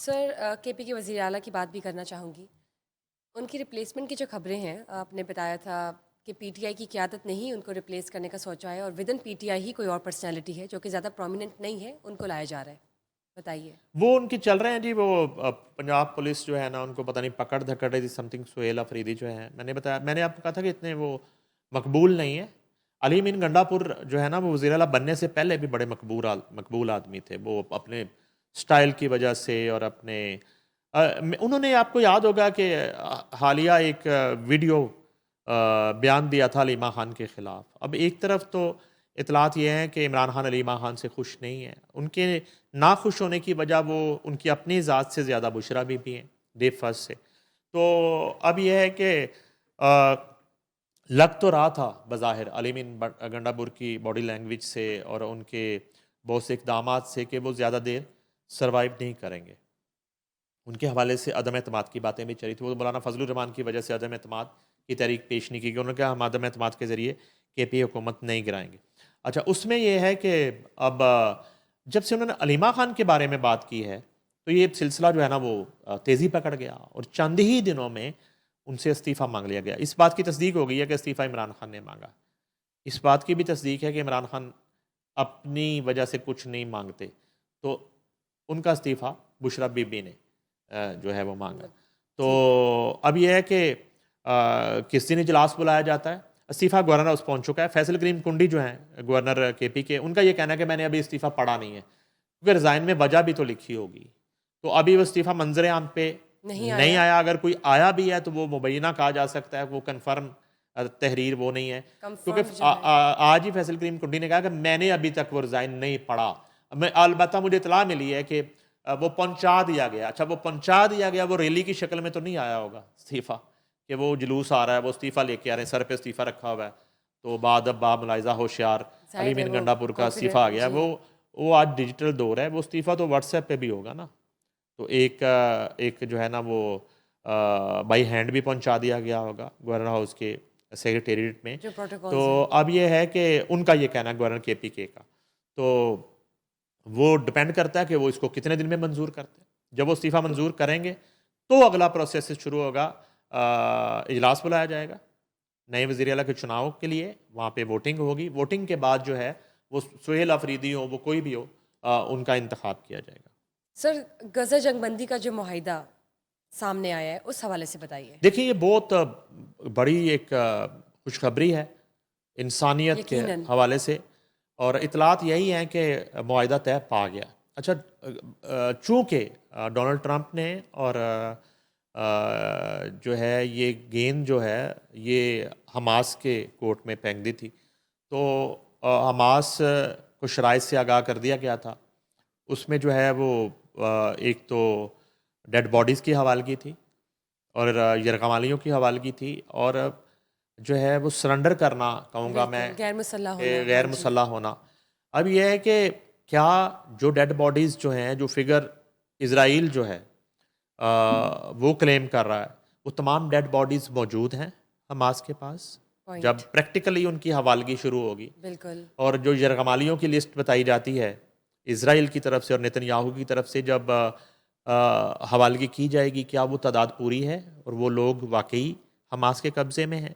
سر کے پی کے وزیر اعلیٰ کی بات بھی کرنا چاہوں گی. ان کی ریپلیسمنٹ کی جو خبریں ہیں، آپ نے بتایا تھا کہ پی ٹی آئی کی قیادت نے ہی ان کو ریپلیس کرنے کا سوچا ہے، اور with in P T I ہی کوئی اور پرسنالٹی ہے جو کہ زیادہ پرومیننٹ نہیں ہے، ان کو لایا جا رہا ہے. بتائیے. وہ ان کی چل رہے ہیں جی. وہ پنجاب پولیس جو ہے نا، ان کو پتہ نہیں پکڑ دھکڑ رہی تھی سم تھنگ. سہیل افریدی جو ہے، میں نے بتایا، میں نے آپ کو کہا تھا کہ اتنے وہ مقبول نہیں ہیں. علی امین گنڈا پور جو ہے نا، وہ وزیر اعلیٰ بننے سے پہلے بھی بڑے مقبول آدمی تھے. وہ اپنے سٹائل کی وجہ سے اور اپنے انہوں نے، آپ کو یاد ہوگا کہ حالیہ ایک ویڈیو بیان دیا تھا علیمہ خان کے خلاف. اب ایک طرف تو اطلاعات یہ ہیں کہ عمران خان علیمہ خان سے خوش نہیں ہیں. ان کے ناخوش ہونے کی وجہ وہ ان کی اپنی ذات سے زیادہ بشرا بھی ہیں ڈے فرسٹ سے. تو اب یہ ہے کہ لگ تو رہا تھا بظاہر علی امین گنڈا پور کی باڈی لینگویج سے اور ان کے بہت سے اقدامات سے کہ وہ زیادہ دیر سروائیو نہیں کریں گے. ان کے حوالے سے عدم اعتماد کی باتیں بھی چلی تھی. وہ مولانا فضل الرحمان کی وجہ سے عدم اعتماد کی تحریک پیش نہیں کی گئی. انہوں نے کہا ہم عدم اعتماد کے ذریعے کے پی حکومت نہیں گرائیں گے. اچھا، اس میں یہ ہے کہ اب جب سے انہوں نے علیمہ خان کے بارے میں بات کی ہے تو یہ سلسلہ جو ہے نا وہ تیزی پکڑ گیا اور چند ہی دنوں میں ان سے استعفیٰ مانگ لیا گیا. اس بات کی تصدیق ہو گئی ہے کہ استعفیٰ عمران خان نے مانگا. اس بات کی بھی تصدیق ہے کہ عمران خان اپنی وجہ سے کچھ نہیں مانگتے، تو ان کا استعفیٰ بشرا بی بی نے جو ہے وہ مانگا. تو اب یہ ہے کہ کس دن اجلاس بلایا جاتا ہے. استعفیٰ گورنر ہاؤس پہنچ چکا ہے. فیصل کریم کنڈی جو ہیں گورنر کے پی کے، ان کا یہ کہنا ہے کہ میں نے ابھی استعفیٰ پڑھا نہیں ہے، کیونکہ ریزائن میں وجہ بھی تو لکھی ہوگی. تو ابھی وہ استعفیٰ منظر عام پہ نہیں آیا. اگر کوئی آیا بھی ہے تو وہ مبینہ کہا جا سکتا ہے، وہ کنفرم تحریر وہ نہیں ہے. کیونکہ آج ہی فیصل کریم کنڈی نے کہا کہ میں نے ابھی تک وہ ریزائن نہیں پڑھا. البتہ مجھے اطلاع ملی ہے کہ وہ پہنچا دیا گیا. اچھا، وہ پہنچا دیا گیا، وہ ریلی کی شکل میں تو نہیں آیا ہوگا استعفیٰ کہ وہ جلوس آ رہا ہے، وہ استعفیٰ لے کے آ رہے ہیں، سر پہ استعفیٰ رکھا ہوا ہے. تو بعد اب باب ملاحظہ ہوشیار علی امین گنڈا پور کا استعفیٰ آ گیا. وہ آج ڈیجیٹل دور ہے. وہ استعفیٰ تو واٹس ایپ پہ بھی ہوگا نا. تو ایک جو ہے نا وہ بائی ہینڈ بھی پہنچا دیا گیا ہوگا گورنر ہاؤس کے سیکریٹریٹ میں. تو اب یہ ہے کہ ان کا یہ کہنا ہے گورنر کے پی کے کا، تو وہ ڈپینڈ کرتا ہے کہ وہ اس کو کتنے دن میں منظور کرتے ہیں. جب وہ استعفیٰ منظور کریں گے تو اگلا پروسیس شروع ہوگا. اجلاس بلایا جائے گا نئے وزیر اعلیٰ کے چناؤ کے لیے. وہاں پہ ووٹنگ ہوگی. ووٹنگ کے بعد جو ہے وہ سہیل افریدی ہو، وہ کوئی بھی ہو، ان کا انتخاب کیا جائے گا. سر، غزہ جنگ بندی کا جو معاہدہ سامنے آیا ہے اس حوالے سے بتائیے. دیکھیے، یہ بہت بڑی ایک خوشخبری ہے انسانیت کے حوالے سے، اور اطلاعات یہی ہیں کہ معاہدہ طے پا گیا. اچھا، چونکہ ڈونلڈ ٹرمپ نے اور جو ہے یہ گیند جو ہے یہ حماس کے کورٹ میں پھینک دی تھی، تو حماس کو شرائط سے آگاہ کر دیا گیا تھا. اس میں جو ہے وہ ایک تو ڈیڈ باڈیز کی حوالگی تھی اور یرغمالیوں کی حوالگی تھی، اور جو ہے وہ سرنڈر کرنا کہوں گا میں، غیر مسلح ہونا. اب یہ ہے کہ کیا جو ڈیڈ باڈیز جو ہیں، جو فگر اسرائیل جو ہے وہ کلیم کر رہا ہے، وہ تمام ڈیڈ باڈیز موجود ہیں حماس کے پاس جب پریکٹیکلی ان کی حوالگی شروع ہوگی. بالکل. اور جو یرغمالیوں کی لسٹ بتائی جاتی ہے اسرائیل کی طرف سے اور نیتن یاہو کی طرف سے، جب حوالگی کی جائے گی، کیا وہ تعداد پوری ہے اور وہ لوگ واقعی حماس کے قبضے میں ہیں.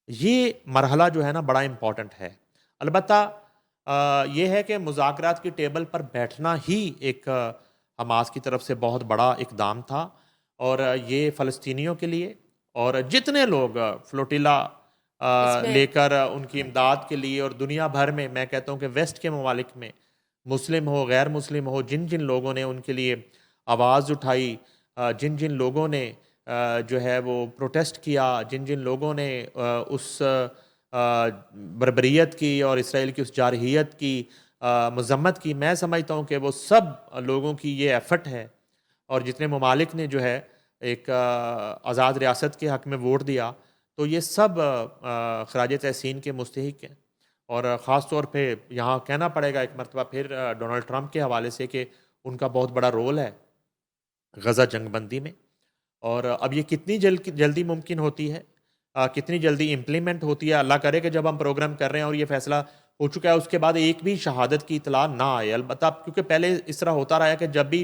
یہ مرحلہ جو ہے نا بڑا امپورٹنٹ ہے. البتہ یہ ہے کہ مذاکرات کی ٹیبل پر بیٹھنا ہی ایک حماس کی طرف سے بہت بڑا اقدام تھا، اور یہ فلسطینیوں کے لیے اور جتنے لوگ فلوٹیلا لے کر ان کی امداد کے لیے، اور دنیا بھر میں، میں کہتا ہوں کہ ویسٹ کے ممالک میں، مسلم ہو غیر مسلم ہو، جن جن لوگوں نے ان کے لیے آواز اٹھائی، جن جن لوگوں نے جو ہے وہ پروٹیسٹ کیا، جن جن لوگوں نے اس بربریت کی اور اسرائیل کی اس جارحیت کی مذمت کی، میں سمجھتا ہوں کہ وہ سب لوگوں کی یہ ایفرٹ ہے. اور جتنے ممالک نے جو ہے ایک آزاد ریاست کے حق میں ووٹ دیا، تو یہ سب خراج تحسین کے مستحق ہیں. اور خاص طور پہ یہاں کہنا پڑے گا ایک مرتبہ پھر ڈونلڈ ٹرمپ کے حوالے سے کہ ان کا بہت بڑا رول ہے غزہ جنگ بندی میں. اور اب یہ کتنی جلدی ممکن ہوتی ہے، کتنی جلدی امپلیمنٹ ہوتی ہے، اللہ کرے کہ جب ہم پروگرام کر رہے ہیں اور یہ فیصلہ ہو چکا ہے اس کے بعد ایک بھی شہادت کی اطلاع نہ آئے. البتہ کیونکہ پہلے اس طرح ہوتا رہا ہے کہ جب بھی